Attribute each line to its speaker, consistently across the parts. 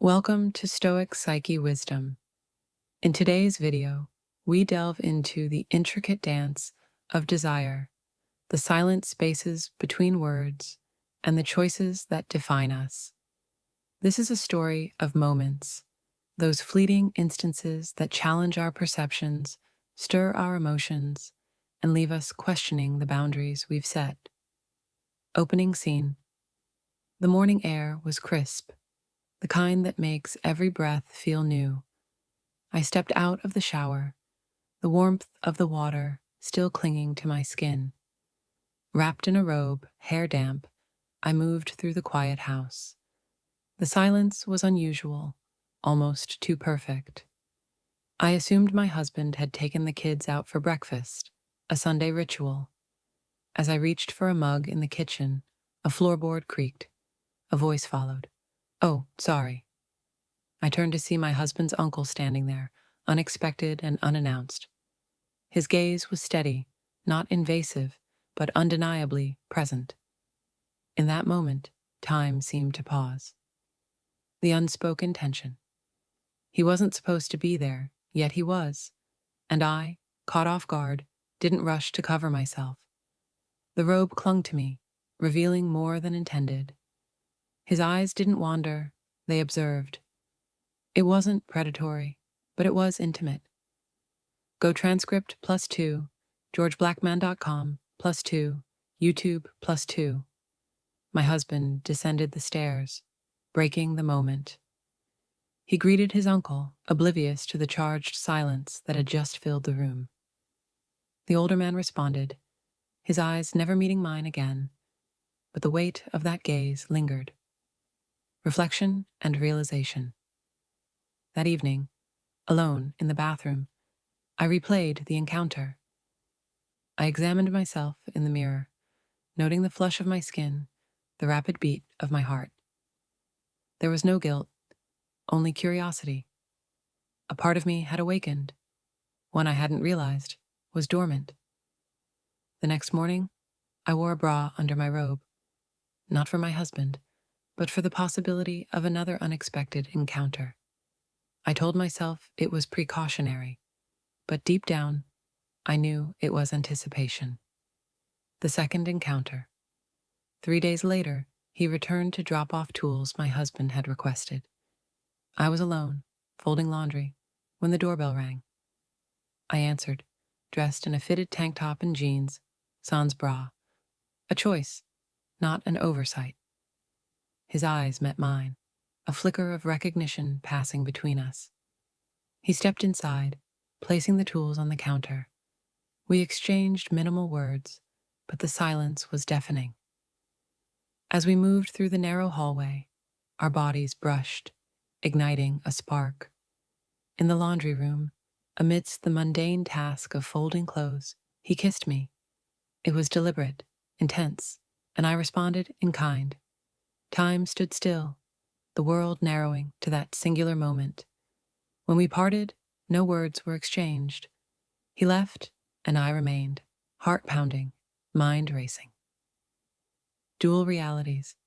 Speaker 1: Welcome to Stoic Psyche Wisdom. In today's video, we delve into the intricate dance of desire, the silent spaces between words, and the choices that define us. This is a story of moments, those fleeting instances that challenge our perceptions, stir our emotions, and leave us questioning the boundaries we've set. Opening scene. The morning air was crisp, the kind that makes every breath feel new. I stepped out of the shower, the warmth of the water still clinging to my skin. Wrapped in a robe, hair damp, I moved through the quiet house. The silence was unusual, almost too perfect. I assumed my husband had taken the kids out for breakfast, a Sunday ritual. As I reached for a mug in the kitchen, a floorboard creaked. A voice followed. "Oh, sorry." I turned to see my husband's uncle standing there, unexpected and unannounced. His gaze was steady, not invasive, but undeniably present. In that moment, time seemed to pause. The unspoken tension. He wasn't supposed to be there, yet he was, and I, caught off guard, didn't rush to cover myself. The robe clung to me, revealing more than intended. His eyes didn't wander, they observed. It wasn't predatory, but it was intimate. Go transcript +2, georgeblackman.com +2, YouTube +2. My husband descended the stairs, breaking the moment. He greeted his uncle, oblivious to the charged silence that had just filled the room. The older man responded, his eyes never meeting mine again, but the weight of that gaze lingered. Reflection and realization. That evening, alone in the bathroom, I replayed the encounter. I examined myself in the mirror, noting the flush of my skin, the rapid beat of my heart. There was no guilt, only curiosity. A part of me had awakened. One I hadn't realized was dormant. The next morning, I wore a bra under my robe, not for my husband, but for the possibility of another unexpected encounter. I told myself it was precautionary, but deep down, I knew it was anticipation. The second encounter. 3 days later, he returned to drop off tools my husband had requested. I was alone, folding laundry, when the doorbell rang. I answered, dressed in a fitted tank top and jeans, sans bra. A choice, not an oversight. His eyes met mine, a flicker of recognition passing between us. He stepped inside, placing the tools on the counter. We exchanged minimal words, but the silence was deafening. As we moved through the narrow hallway, our bodies brushed, igniting a spark. In the laundry room, amidst the mundane task of folding clothes, he kissed me. It was deliberate, intense, and I responded in kind. Time stood still, the world narrowing to that singular moment. When we parted, no words were exchanged. He left, and I remained, heart pounding, mind racing. Dual realities.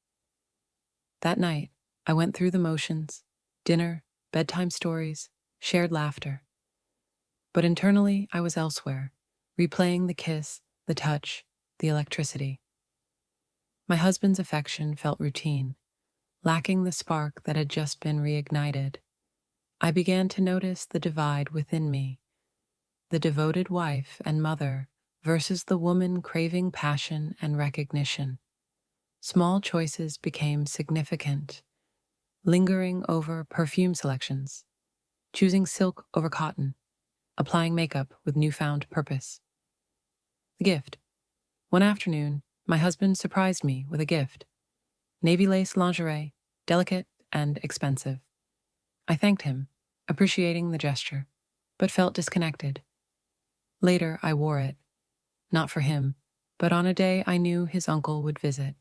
Speaker 1: That night, I went through the motions, dinner, bedtime stories, shared laughter. But internally, I was elsewhere, replaying the kiss, the touch, the electricity. My husband's affection felt routine, lacking the spark that had just been reignited. I began to notice the divide within me, the devoted wife and mother versus the woman craving passion and recognition. Small choices became significant, lingering over perfume selections, choosing silk over cotton, applying makeup with newfound purpose. The gift. One afternoon, my husband surprised me with a gift. Navy lace lingerie, delicate and expensive. I thanked him, appreciating the gesture, but felt disconnected. Later, I wore it, not for him, but on a day I knew his uncle would visit.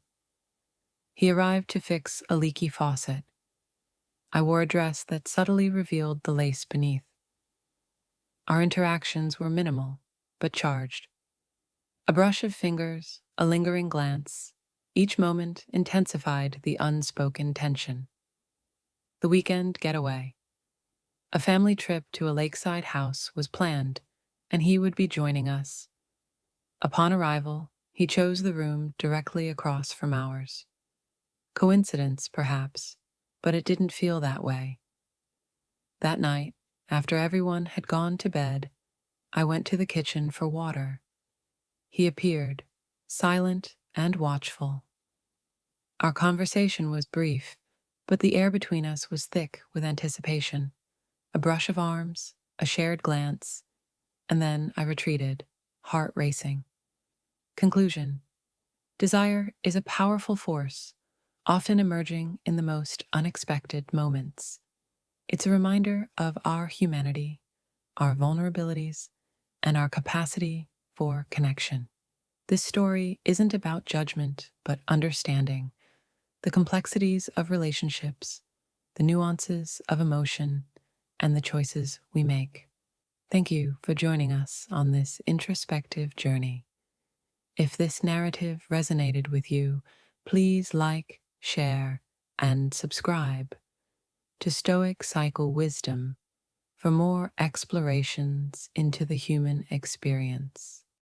Speaker 1: He arrived to fix a leaky faucet. I wore a dress that subtly revealed the lace beneath. Our interactions were minimal, but charged. A brush of fingers, a lingering glance, each moment intensified the unspoken tension. The weekend getaway. A family trip to a lakeside house was planned, and he would be joining us. Upon arrival, he chose the room directly across from ours. Coincidence, perhaps, but it didn't feel that way. That night, after everyone had gone to bed, I went to the kitchen for water. He appeared, silent and watchful. Our conversation was brief, but the air between us was thick with anticipation. A brush of arms, a shared glance, and then I retreated, heart racing. Conclusion: desire is a powerful force, often emerging in the most unexpected moments. It's a reminder of our humanity, our vulnerabilities, and our capacity for connection. This story isn't about judgment, but understanding the complexities of relationships, the nuances of emotion, and the choices we make. Thank you for joining us on this introspective journey. If this narrative resonated with you, please like, share, and subscribe to Stoic Cycle Wisdom for more explorations into the human experience.